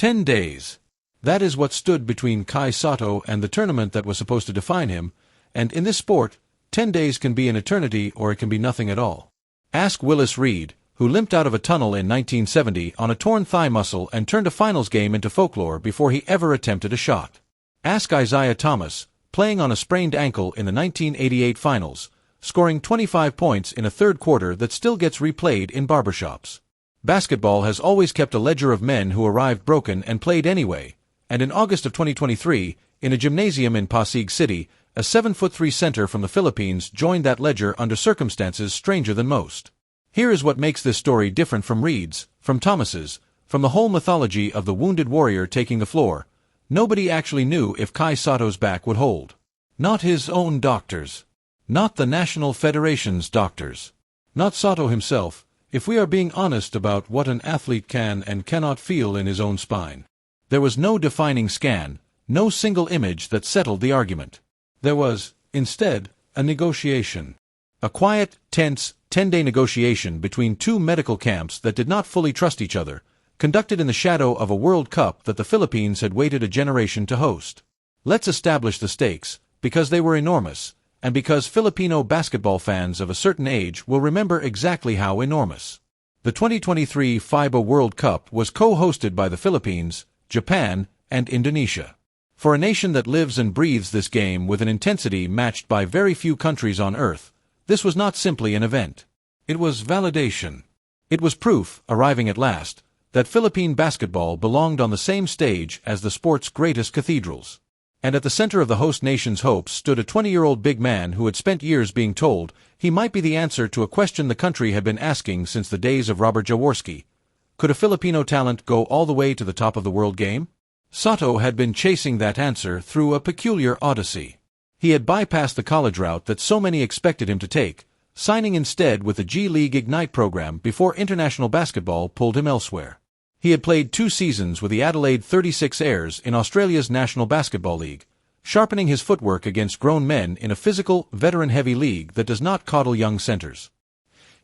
10 days. That is what stood between Kai Sotto and the tournament that was supposed to define him, and in this sport, 10 days can be an eternity or it can be nothing at all. Ask Willis Reed, who limped out of a tunnel in 1970 on a torn thigh muscle and turned a finals game into folklore before he ever attempted a shot. Ask Isaiah Thomas, playing on a sprained ankle in the 1988 finals, scoring 25 points in a third quarter that still gets replayed in barbershops. Basketball has always kept a ledger of men who arrived broken and played anyway, and in August of 2023, in a gymnasium in Pasig City, a 7'3" center from the Philippines joined that ledger under circumstances stranger than most. Here is what makes this story different from Reed's, from Thomas's, from the whole mythology of the wounded warrior taking the floor. Nobody actually knew if Kai Sotto's back would hold. Not his own doctors. Not the National Federation's doctors. Not Sotto himself, if we are being honest about what an athlete can and cannot feel in his own spine. There was no defining scan, no single image that settled the argument. There was, instead, a negotiation. A quiet, tense, 10-day negotiation between two medical camps that did not fully trust each other, conducted in the shadow of a World Cup that the Philippines had waited a generation to host. Let's establish the stakes, because they were enormous, and because Filipino basketball fans of a certain age will remember exactly how enormous. The 2023 FIBA World Cup was co-hosted by the Philippines, Japan, and Indonesia. For a nation that lives and breathes this game with an intensity matched by very few countries on Earth, this was not simply an event. It was validation. It was proof, arriving at last, that Philippine basketball belonged on the same stage as the sport's greatest cathedrals. And at the center of the host nation's hopes stood a 20-year-old big man who had spent years being told he might be the answer to a question the country had been asking since the days of Robert Jaworski. Could a Filipino talent go all the way to the top of the world game? Sotto had been chasing that answer through a peculiar odyssey. He had bypassed the college route that so many expected him to take, signing instead with the G.League Ignite program before international basketball pulled him elsewhere. He had played 2 seasons with the Adelaide 36ers in Australia's National Basketball League, sharpening his footwork against grown men in a physical, veteran-heavy league that does not coddle young centers.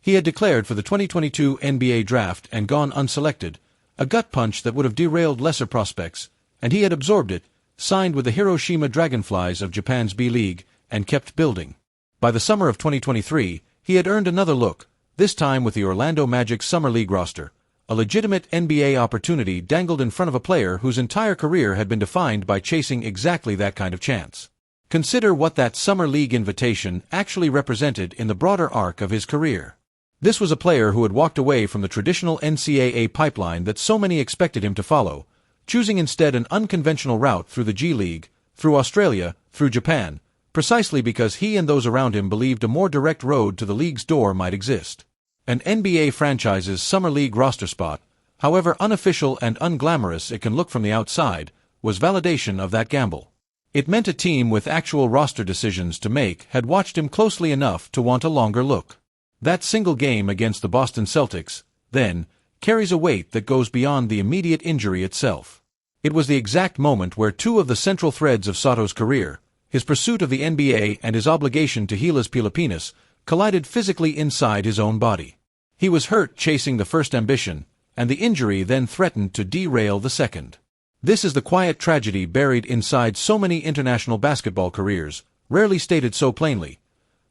He had declared for the 2022 NBA draft and gone unselected, a gut punch that would have derailed lesser prospects, and he had absorbed it, signed with the Hiroshima Dragonflies of Japan's B.League, and kept building. By the summer of 2023, he had earned another look, this time with the Orlando Magic's Summer League roster. A legitimate NBA opportunity dangled in front of a player whose entire career had been defined by chasing exactly that kind of chance. Consider what that Summer League invitation actually represented in the broader arc of his career. This was a player who had walked away from the traditional NCAA pipeline that so many expected him to follow, choosing instead an unconventional route through the G-League, through Australia, through Japan, precisely because he and those around him believed a more direct road to the league's door might exist. An NBA franchise's Summer League roster spot, however unofficial and unglamorous it can look from the outside, was validation of that gamble. It meant a team with actual roster decisions to make had watched him closely enough to want a longer look. That single game against the Boston Celtics, then, carries a weight that goes beyond the immediate injury itself. It was the exact moment where two of the central threads of Sotto's career, his pursuit of the NBA and his obligation to Gilas Pilipinas, collided physically inside his own body. He was hurt chasing the first ambition, and the injury then threatened to derail the second. This is the quiet tragedy buried inside so many international basketball careers, rarely stated so plainly.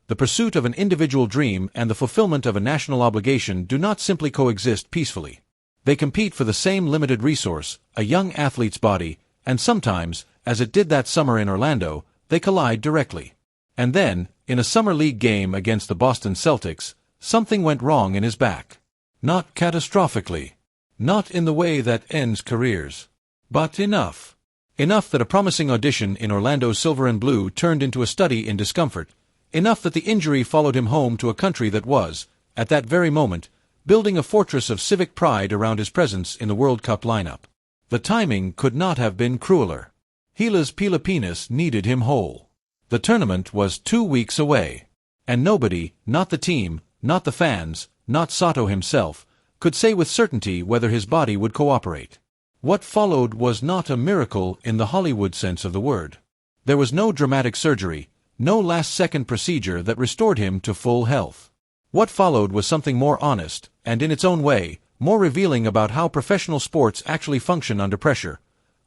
The pursuit of an individual dream and the fulfillment of a national obligation do not simply coexist peacefully. They compete for the same limited resource, a young athlete's body, and sometimes, as it did that summer in Orlando, they collide directly. And then, in a summer league game against the Boston Celtics, something went wrong in his back. Not catastrophically. Not in the way that ends careers. But enough. Enough that a promising audition in Orlando's Silver and Blue turned into a study in discomfort. Enough that the injury followed him home to a country that was, at that very moment, building a fortress of civic pride around his presence in the World Cup lineup. The timing could not have been crueler. Gilas Pilipinas needed him whole. The tournament was 2 weeks away. And nobody, not the team, not the fans, not Sotto himself, could say with certainty whether his body would cooperate. What followed was not a miracle in the Hollywood sense of the word. There was no dramatic surgery, no last-second procedure that restored him to full health. What followed was something more honest, and in its own way, more revealing about how professional sports actually function under pressure.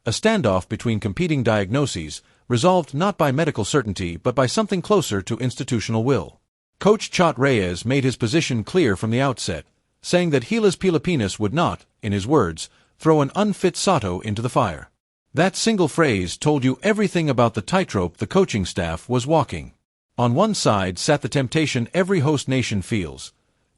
A standoff between competing diagnoses, resolved not by medical certainty but by something closer to institutional will. Coach Chot Reyes made his position clear from the outset, saying that Gilas Pilipinas would not, in his words, throw an unfit Sotto into the fire. That single phrase told you everything about the tightrope the coaching staff was walking. On one side sat the temptation every host nation feels.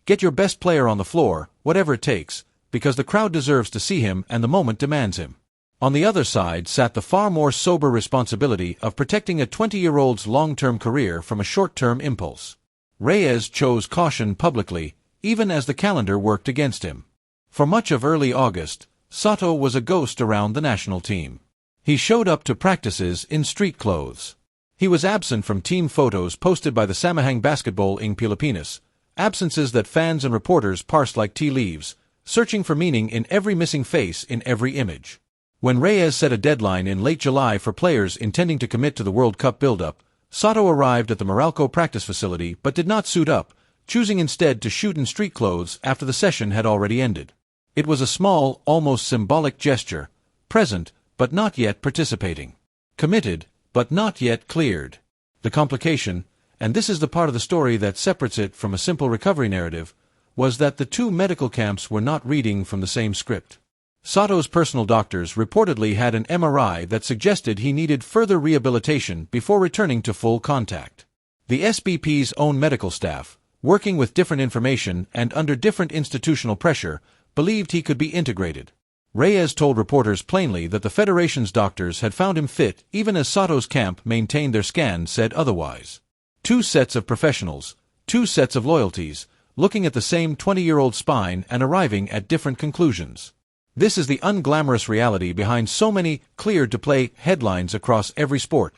Get your best player on the floor, whatever it takes, because the crowd deserves to see him and the moment demands him. On the other side sat the far more sober responsibility of protecting a 20-year-old's long-term career from a short-term impulse. Reyes chose caution publicly, even as the calendar worked against him. For much of early August, Sotto was a ghost around the national team. He showed up to practices in street clothes. He was absent from team photos posted by the Samahang Basketball ng Pilipinas, absences that fans and reporters parsed like tea leaves, searching for meaning in every missing face in every image. When Reyes set a deadline in late July for players intending to commit to the World Cup build-up, Sotto arrived at the Meralco practice facility but did not suit up, choosing instead to shoot in street clothes after the session had already ended. It was a small, almost symbolic gesture, present but not yet participating, committed but not yet cleared. The complication, and this is the part of the story that separates it from a simple recovery narrative, was that the two medical camps were not reading from the same script. Sotto's personal doctors reportedly had an MRI that suggested he needed further rehabilitation before returning to full contact. The SBP's own medical staff, working with different information and under different institutional pressure, believed he could be integrated. Reyes told reporters plainly that the Federation's doctors had found him fit even as Sotto's camp maintained their scans said otherwise. Two sets of professionals, two sets of loyalties, looking at the same 20-year-old spine and arriving at different conclusions. This is the unglamorous reality behind so many cleared-to-play headlines across every sport.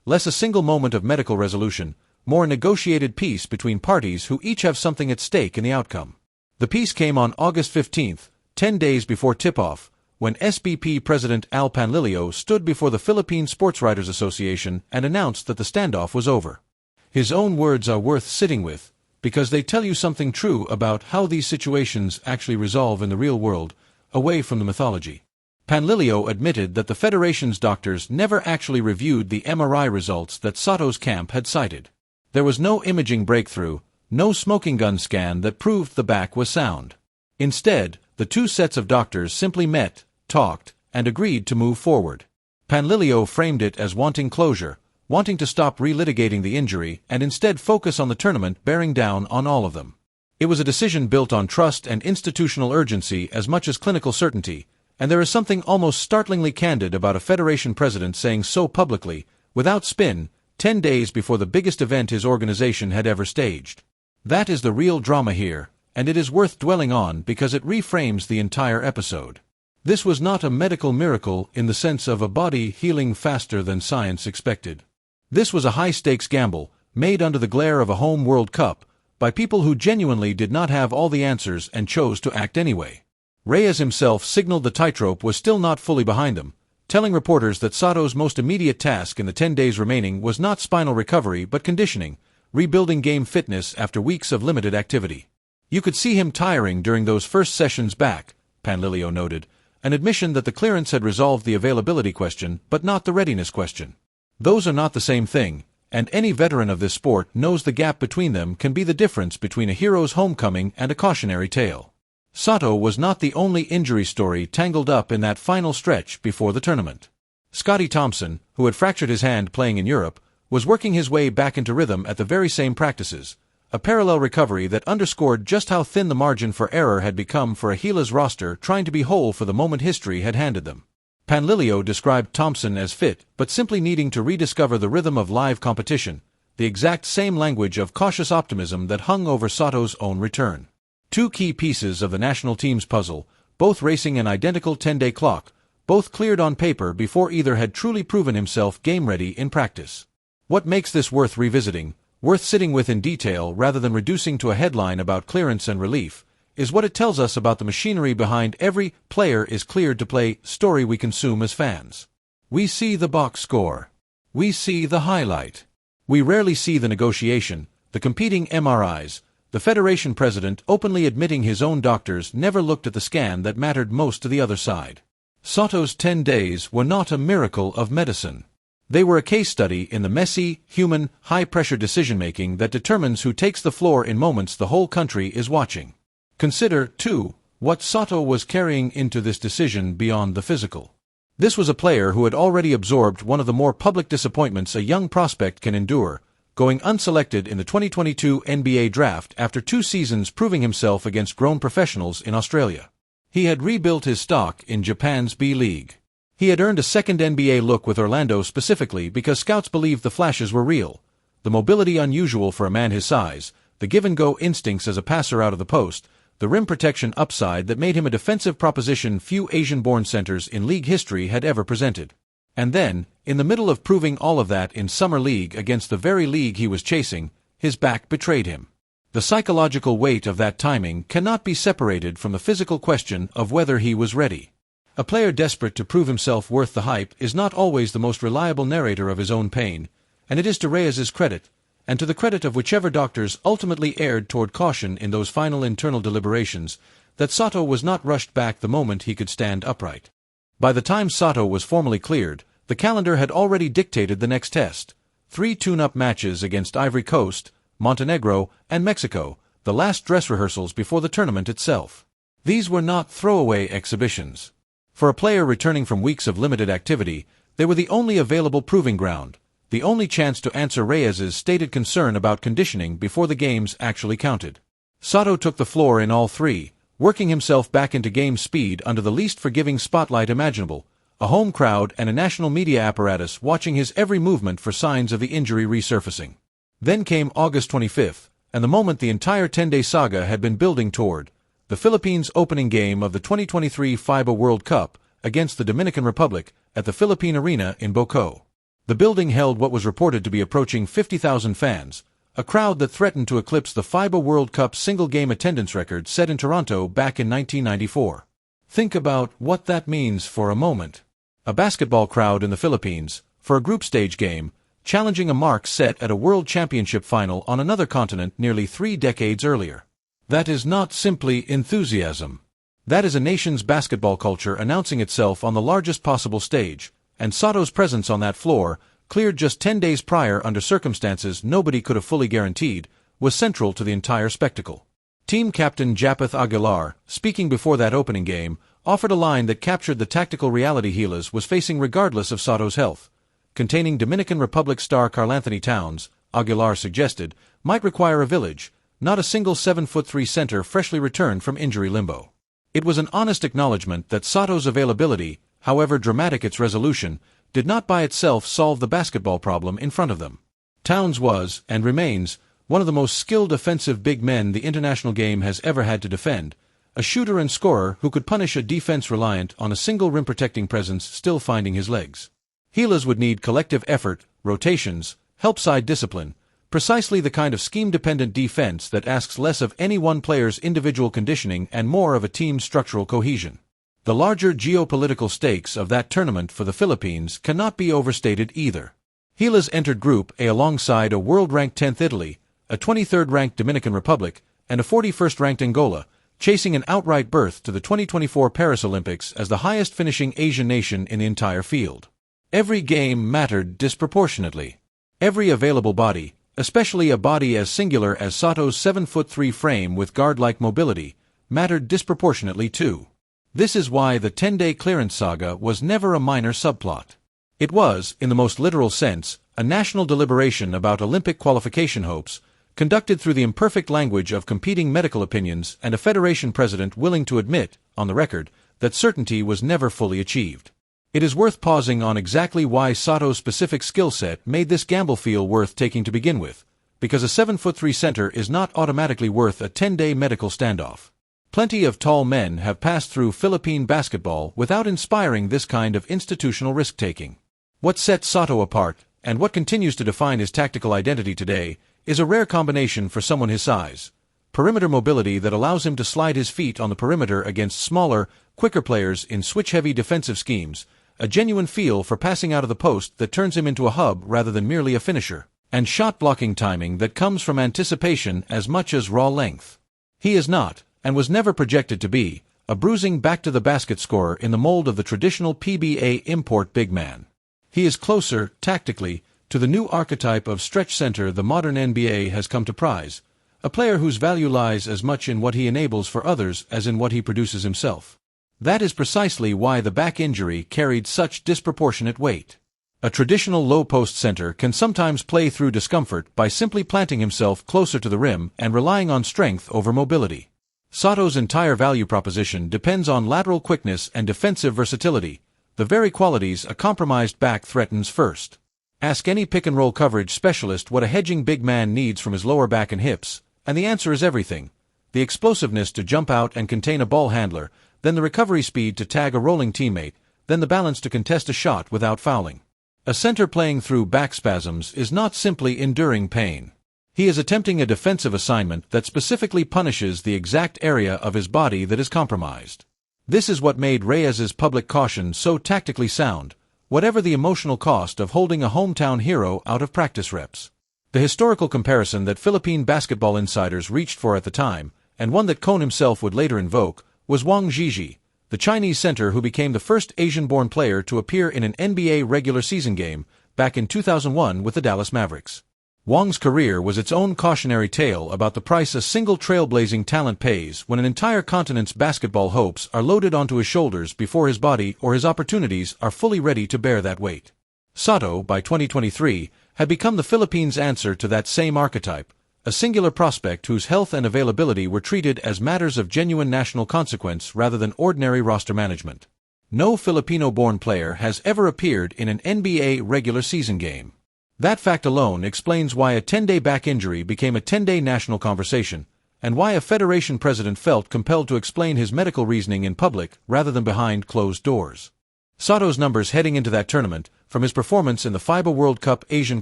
Less a single moment of medical resolution, more negotiated peace between parties who each have something at stake in the outcome. The peace came on August 15th, 10 days before tip-off, when SBP President Al Panlilio stood before the Philippine Sports Writers Association and announced that the standoff was over. His own words are worth sitting with, because they tell you something true about how these situations actually resolve in the real world, away from the mythology. Panlilio admitted that the Federation's doctors never actually reviewed the MRI results that Sotto's camp had cited. There was no imaging breakthrough, no smoking gun scan that proved the back was sound. Instead, the two sets of doctors simply met, talked, and agreed to move forward. Panlilio framed it as wanting closure, wanting to stop relitigating the injury and instead focus on the tournament bearing down on all of them. It was a decision built on trust and institutional urgency as much as clinical certainty, and there is something almost startlingly candid about a Federation president saying so publicly, without spin, 10 days before the biggest event his organization had ever staged. That is the real drama here, and it is worth dwelling on because it reframes the entire episode. This was not a medical miracle in the sense of a body healing faster than science expected. This was a high-stakes gamble, made under the glare of a home World Cup, by people who genuinely did not have all the answers and chose to act anyway. Reyes himself signaled the tightrope was still not fully behind them, telling reporters that Sotto's most immediate task in the 10 days remaining was not spinal recovery but conditioning, rebuilding game fitness after weeks of limited activity. You could see him tiring during those first sessions back, Panlilio noted, an admission that the clearance had resolved the availability question but not the readiness question. Those are not the same thing, and any veteran of this sport knows the gap between them can be the difference between a hero's homecoming and a cautionary tale. Sotto was not the only injury story tangled up in that final stretch before the tournament. Scotty Thompson, who had fractured his hand playing in Europe, was working his way back into rhythm at the very same practices, a parallel recovery that underscored just how thin the margin for error had become for a Gilas roster trying to be whole for the moment history had handed them. Panlilio described Thompson as fit but simply needing to rediscover the rhythm of live competition, the exact same language of cautious optimism that hung over Sotto's own return. Two key pieces of the national team's puzzle, both racing an identical 10-day clock, both cleared on paper before either had truly proven himself game-ready in practice. What makes this worth revisiting, worth sitting with in detail rather than reducing to a headline about clearance and relief, is what it tells us about the machinery behind every player is cleared to play story we consume as fans. We see the box score. We see the highlight. We rarely see the negotiation, the competing MRIs, the Federation president openly admitting his own doctors never looked at the scan that mattered most to the other side. Sotto's 10 days were not a miracle of medicine. They were a case study in the messy, human, high-pressure decision-making that determines who takes the floor in moments the whole country is watching. Consider, too, what Sotto was carrying into this decision beyond the physical. This was a player who had already absorbed one of the more public disappointments a young prospect can endure, going unselected in the 2022 NBA draft after 2 seasons proving himself against grown professionals in Australia. He had rebuilt his stock in Japan's B.League. He had earned a second NBA look with Orlando specifically because scouts believed the flashes were real, the mobility unusual for a man his size, the give-and-go instincts as a passer out of the post, the rim protection upside that made him a defensive proposition few Asian-born centers in league history had ever presented. And then, in the middle of proving all of that in Summer League against the very league he was chasing, his back betrayed him. The psychological weight of that timing cannot be separated from the physical question of whether he was ready. A player desperate to prove himself worth the hype is not always the most reliable narrator of his own pain, and it is to Reyes's credit, and to the credit of whichever doctors ultimately erred toward caution in those final internal deliberations, that Sotto was not rushed back the moment he could stand upright. By the time Sotto was formally cleared, the calendar had already dictated the next test: 3 tune-up matches against Ivory Coast, Montenegro, and Mexico, the last dress rehearsals before the tournament itself. These were not throwaway exhibitions. For a player returning from weeks of limited activity, they were the only available proving ground, the only chance to answer Reyes's stated concern about conditioning before the games actually counted. Sotto took the floor in all 3, working himself back into game speed under the least forgiving spotlight imaginable, a home crowd and a national media apparatus watching his every movement for signs of the injury resurfacing. Then came August 25th, and the moment the entire 10-day saga had been building toward: the Philippines' opening game of the 2023 FIBA World Cup against the Dominican Republic at the Philippine Arena in Bocao. The building held what was reported to be approaching 50,000 fans, a crowd that threatened to eclipse the FIBA World Cup single-game attendance record set in Toronto back in 1994. Think about what that means for a moment. A basketball crowd in the Philippines, for a group stage game, challenging a mark set at a World Championship final on another continent nearly 3 decades earlier. That is not simply enthusiasm. That is a nation's basketball culture announcing itself on the largest possible stage, and Sotto's presence on that floor, cleared just 10 days prior under circumstances nobody could have fully guaranteed, was central to the entire spectacle. Team captain Japeth Aguilar, speaking before that opening game, offered a line that captured the tactical reality Gilas was facing regardless of Sotto's health. Containing Dominican Republic star Karl-Anthony Towns, Aguilar suggested, might require a village, not a single 7'3" center freshly returned from injury limbo. It was an honest acknowledgement that Sotto's availability, however dramatic its resolution, did not by itself solve the basketball problem in front of them. Towns was, and remains, one of the most skilled offensive big men the international game has ever had to defend, a shooter and scorer who could punish a defense reliant on a single rim-protecting presence still finding his legs. Gilas would need collective effort, rotations, help-side discipline, precisely the kind of scheme-dependent defense that asks less of any one player's individual conditioning and more of a team's structural cohesion. The larger geopolitical stakes of that tournament for the Philippines cannot be overstated either. Gilas entered Group A alongside a world-ranked 10th Italy, a 23rd-ranked Dominican Republic, and a 41st-ranked Angola, chasing an outright berth to the 2024 Paris Olympics as the highest-finishing Asian nation in the entire field. Every game mattered disproportionately. Every available body, especially a body as singular as Sotto's 7'3" frame with guard-like mobility, mattered disproportionately too. This is why the 10-day clearance saga was never a minor subplot. It was, in the most literal sense, a national deliberation about Olympic qualification hopes, conducted through the imperfect language of competing medical opinions and a federation president willing to admit, on the record, that certainty was never fully achieved. It is worth pausing on exactly why Sotto's specific skill set made this gamble feel worth taking to begin with, because a 7'3" center is not automatically worth a 10-day medical standoff. Plenty of tall men have passed through Philippine basketball without inspiring this kind of institutional risk-taking. What sets Sotto apart, and what continues to define his tactical identity today, is a rare combination for someone his size: perimeter mobility that allows him to slide his feet on the perimeter against smaller, quicker players in switch-heavy defensive schemes, a genuine feel for passing out of the post that turns him into a hub rather than merely a finisher, and shot-blocking timing that comes from anticipation as much as raw length. He is not, and was never projected to be, a bruising back-to-the-basket scorer in the mold of the traditional PBA import big man. He is closer, tactically, to the new archetype of stretch center the modern NBA has come to prize, a player whose value lies as much in what he enables for others as in what he produces himself. That is precisely why the back injury carried such disproportionate weight. A traditional low-post center can sometimes play through discomfort by simply planting himself closer to the rim and relying on strength over mobility. Sotto's entire value proposition depends on lateral quickness and defensive versatility, the very qualities a compromised back threatens first. Ask any pick-and-roll coverage specialist what a hedging big man needs from his lower back and hips, and the answer is everything. The explosiveness to jump out and contain a ball handler, then the recovery speed to tag a rolling teammate, then the balance to contest a shot without fouling. A center playing through back spasms is not simply enduring pain. He is attempting a defensive assignment that specifically punishes the exact area of his body that is compromised. This is what made Reyes's public caution so tactically sound, whatever the emotional cost of holding a hometown hero out of practice reps. The historical comparison that Philippine basketball insiders reached for at the time, and one that Kohn himself would later invoke, was Wang Zhizhi, the Chinese center who became the first Asian-born player to appear in an NBA regular season game back in 2001 with the Dallas Mavericks. Wang's career was its own cautionary tale about the price a single trailblazing talent pays when an entire continent's basketball hopes are loaded onto his shoulders before his body or his opportunities are fully ready to bear that weight. Sotto, by 2023, had become the Philippines' answer to that same archetype, a singular prospect whose health and availability were treated as matters of genuine national consequence rather than ordinary roster management. No Filipino-born player has ever appeared in an NBA regular season game. That fact alone explains why a 10-day back injury became a 10-day national conversation, and why a federation president felt compelled to explain his medical reasoning in public rather than behind closed doors. Sotto's numbers heading into that tournament, from his performance in the FIBA World Cup Asian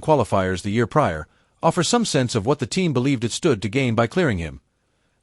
qualifiers the year prior, offer some sense of what the team believed it stood to gain by clearing him.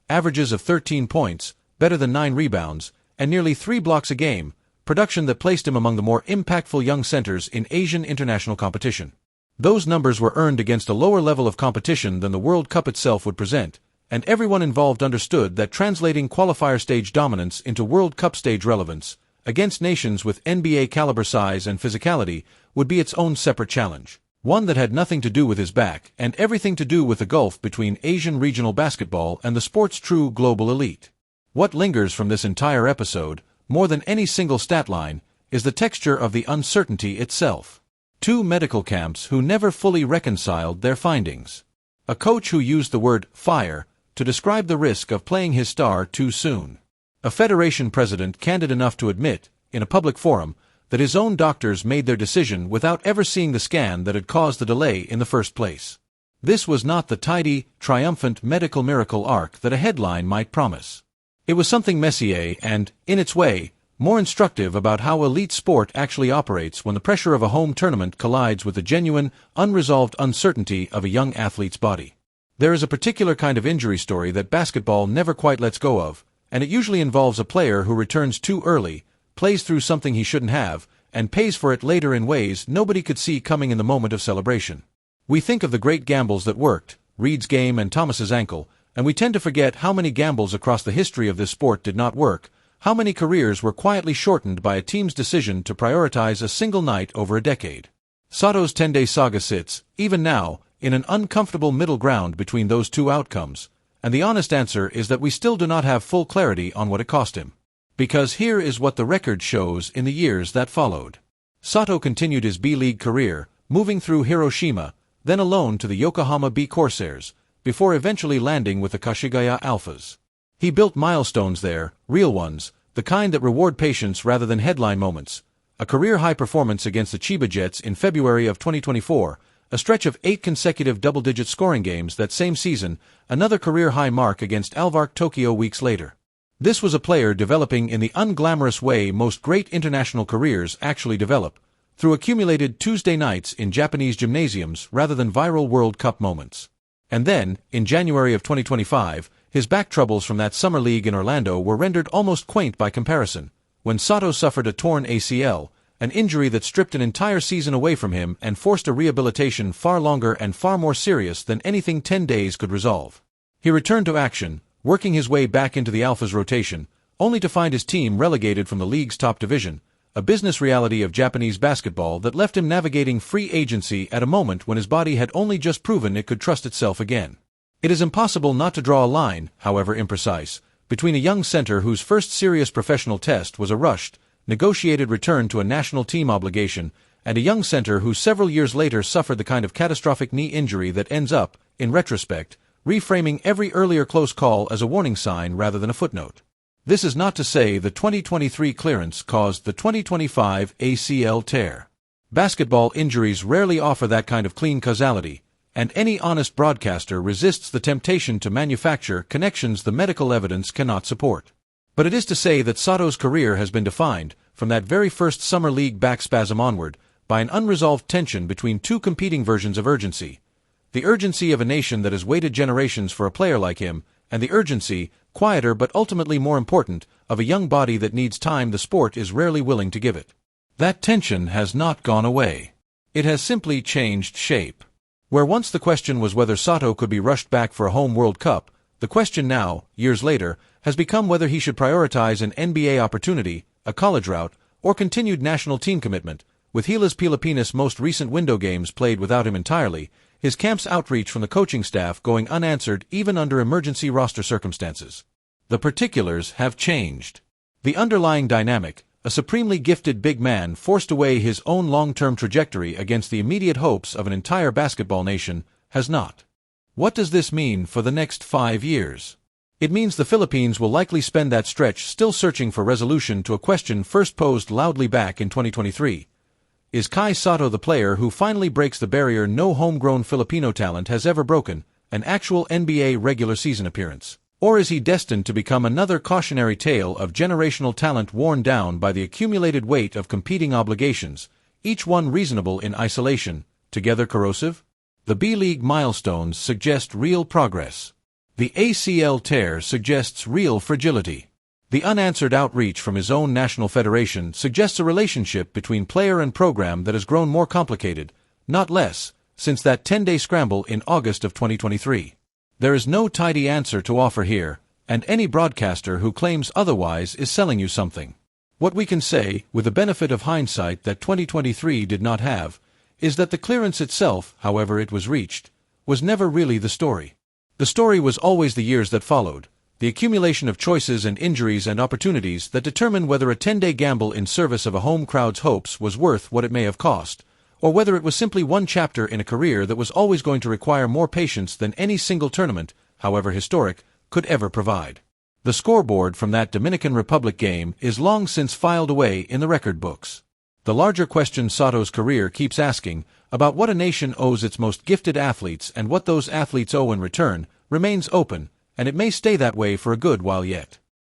Averages of 13 points, better than 9 rebounds, and nearly 3 blocks a game, production that placed him among the more impactful young centers in Asian international competition. Those numbers were earned against a lower level of competition than the World Cup itself would present, and everyone involved understood that translating qualifier stage dominance into World Cup stage relevance, against nations with NBA caliber size and physicality, would be its own separate challenge. One that had nothing to do with his back and everything to do with the gulf between Asian regional basketball and the sport's true global elite. What lingers from this entire episode, more than any single stat line, is the texture of the uncertainty itself. 2 medical camps who never fully reconciled their findings. A coach who used the word fire to describe the risk of playing his star too soon. A federation president candid enough to admit, in a public forum, that his own doctors made their decision without ever seeing the scan that had caused the delay in the first place. This was not the tidy, triumphant medical miracle arc that a headline might promise. It was something messier and, in its way, more instructive about how elite sport actually operates when the pressure of a home tournament collides with the genuine, unresolved uncertainty of a young athlete's body. There is a particular kind of injury story that basketball never quite lets go of, and it usually involves a player who returns too early, plays through something he shouldn't have, and pays for it later in ways nobody could see coming in the moment of celebration. We think of the great gambles that worked, Reed's game and Thomas's ankle, and we tend to forget how many gambles across the history of this sport did not work, how many careers were quietly shortened by a team's decision to prioritize a single night over a decade. Sotto's 10-day saga sits, even now, in an uncomfortable middle ground between those two outcomes, and the honest answer is that we still do not have full clarity on what it cost him. Because here is what the record shows in the years that followed. Sotto continued his B.League career, moving through Hiroshima, then alone to the Yokohama B Corsairs, before eventually landing with the Kashigaya Alphas. He built milestones there, real ones, the kind that reward patience rather than headline moments. A career-high performance against the Chiba Jets in February of 2024, a stretch of 8 consecutive double-digit scoring games that same season, another career-high mark against Alvark Tokyo weeks later. This was a player developing in the unglamorous way most great international careers actually develop, through accumulated Tuesday nights in Japanese gymnasiums rather than viral World Cup moments. And then, in January of 2025, his back troubles from that summer league in Orlando were rendered almost quaint by comparison, when Sotto suffered a torn ACL, an injury that stripped an entire season away from him and forced a rehabilitation far longer and far more serious than anything 10 days could resolve. He returned to action, working his way back into the Alphas rotation, only to find his team relegated from the league's top division, a business reality of Japanese basketball that left him navigating free agency at a moment when his body had only just proven it could trust itself again. It is impossible not to draw a line, however imprecise, between a young center whose first serious professional test was a rushed, negotiated return to a national team obligation, and a young center who several years later suffered the kind of catastrophic knee injury that ends up, in retrospect, reframing every earlier close call as a warning sign rather than a footnote. This is not to say the 2023 clearance caused the 2025 ACL tear. Basketball injuries rarely offer that kind of clean causality, and any honest broadcaster resists the temptation to manufacture connections the medical evidence cannot support. But it is to say that Sotto's career has been defined, from that very first summer league back spasm onward, by an unresolved tension between two competing versions of urgency. The urgency of a nation that has waited generations for a player like him, and the urgency, quieter but ultimately more important, of a young body that needs time the sport is rarely willing to give it. That tension has not gone away. It has simply changed shape. Where once the question was whether Sotto could be rushed back for a home World Cup, the question now, years later, has become whether he should prioritize an NBA opportunity, a college route, or continued national team commitment. With Gilas Pilipinas' most recent window games played without him entirely, his camp's outreach from the coaching staff going unanswered even under emergency roster circumstances. The particulars have changed. The underlying dynamic, a supremely gifted big man forced away his own long-term trajectory against the immediate hopes of an entire basketball nation, has not. What does this mean for the next 5 years? It means the Philippines will likely spend that stretch still searching for resolution to a question first posed loudly back in 2023. Is Kai Sotto the player who finally breaks the barrier no homegrown Filipino talent has ever broken, an actual NBA regular season appearance? Or is he destined to become another cautionary tale of generational talent worn down by the accumulated weight of competing obligations, each one reasonable in isolation, together corrosive? The B.League milestones suggest real progress. The ACL tear suggests real fragility. The unanswered outreach from his own national federation suggests a relationship between player and program that has grown more complicated, not less, since that 10-day scramble in August of 2023. There is no tidy answer to offer here, and any broadcaster who claims otherwise is selling you something. What we can say, with the benefit of hindsight that 2023 did not have, is that the clearance itself, however it was reached, was never really the story. The story was always the years that followed, the accumulation of choices and injuries and opportunities that determine whether a 10-day gamble in service of a home crowd's hopes was worth what it may have cost, or whether it was simply one chapter in a career that was always going to require more patience than any single tournament, however historic, could ever provide. The scoreboard from that Dominican Republic game is long since filed away in the record books. The larger question Sotto's career keeps asking, about what a nation owes its most gifted athletes and what those athletes owe in return, remains open, and it may stay that way for a good while yet.